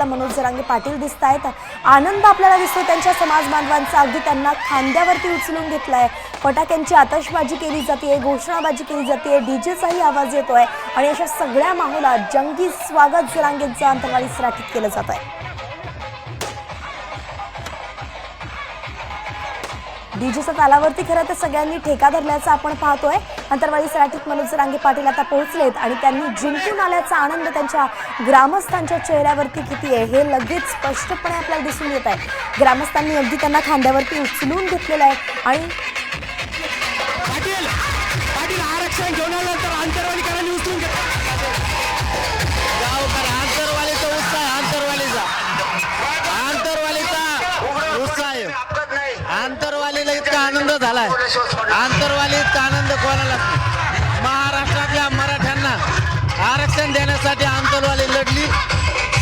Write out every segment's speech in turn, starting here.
मनोज जरांगे पाटील दिसत आहेत। आनंद आपल्याला दिसतो त्यांच्या समाज बांधवांचा, अगदी त्यांना खांद्यावरती उचलून घेतलाय। फटाक्यांची आतषबाजी केली जाते, घोषणाबाजी केली जाते, डीजेचाही आवाज येतोय आणि अशा सगळ्या माहोलात जंगी स्वागत जरांगेंचं अंतरवाली सराटीत केलं जात आहे। डीजेच्या तालावरती खरं तर सगळ्यांनी ठेका धरल्याचं आपण पाहतोय। अंतरवाली सराटीत मनोज जरांगे पाटील आता पोहोचलेत आणि त्यांनी जिंकून आल्याचा आनंद त्यांच्या ग्रामस्थांच्या चेहऱ्यावरती किती आहे हे लगेच स्पष्टपणे आपल्याला दिसून येत आहे। ग्रामस्थांनी अगदी त्यांना खांद्यावरती उचलून घेतलेलं आहे आणि पाटील आरक्षण घेऊन आल्यानंतर अंतरवालीकरांनी उचलून घेतलं। अंतरवालीचा उत्साह, अंतरवालीला इतका आनंद झालाय। अंतरवाली इतका आनंद कोणाला नाही। महाराष्ट्रातल्या मराठ्यांना आरक्षण देण्यासाठी अंतरवाली लढली।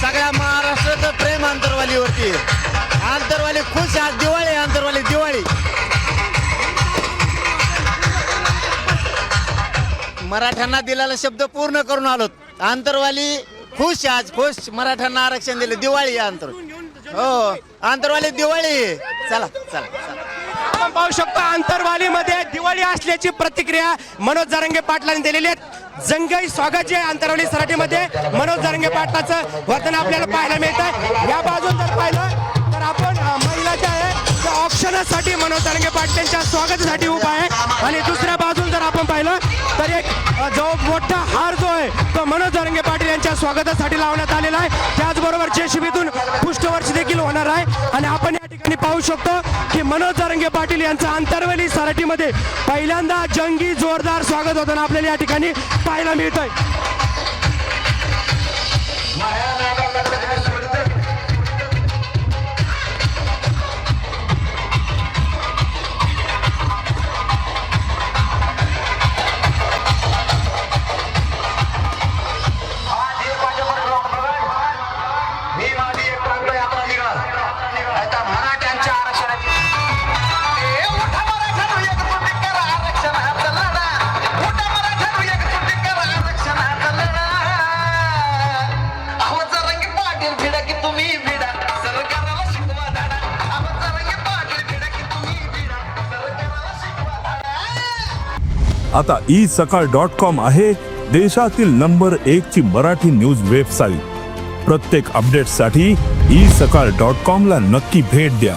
सगळ्या महाराष्ट्राचं प्रेम अंतरवालीवरती आहे। अंतरवाली खुश, आज दिवाळी, अंतरवाली दिवाळी। मराठ्यांना दिलेला शब्द पूर्ण करून आलो। अंतरवाली खुश, आज खुश, मराठ्यांना आरक्षण दिले, दिवाळी अंतर। हो, अंतरवाली दिवाळी। चला चला आपण पाहू शकतो अंतरवालीमध्ये दिवाळी असल्याची प्रतिक्रिया मनोज जरांगे पाटलांनी दिलेली आहे। जंगी स्वागत जे अंतरवाली सराटीमध्ये मनोज जरांगे पाटलाचं वर्तन आपल्याला पाहायला मिळत आहे। या बाजून जर पाहिलं तर आपण महिलाच्या ऑप्शनसाठी मनोज जरांगे पाटील यांच्या स्वागतासाठी उभा आहे आणि दुसऱ्या बाजून जर आपण पाहिलं तर एक जो मोठा हार जो आहे तो मनोज जरांगे पाटील यांच्या स्वागतासाठी लावण्यात आलेला आहे। त्याचबरोबर जेसीबीतून पुष्पवर्षी देखील होणार आहे आणि आपण या ठिकाणी पाहू शकतो की मनोज जरांगे पाटील यांचं अंतरवाली सराटीमध्ये पहिल्यांदा जंगी जोरदार स्वागत होताना आपल्याला या ठिकाणी पाहायला मिळतंय। आता isakal.com आहे देशातील नंबर 1 ची मराठी न्यूज वेबसाईट। प्रत्येक अपडेटसाठी isakal.com ला नक्की भेट द्या।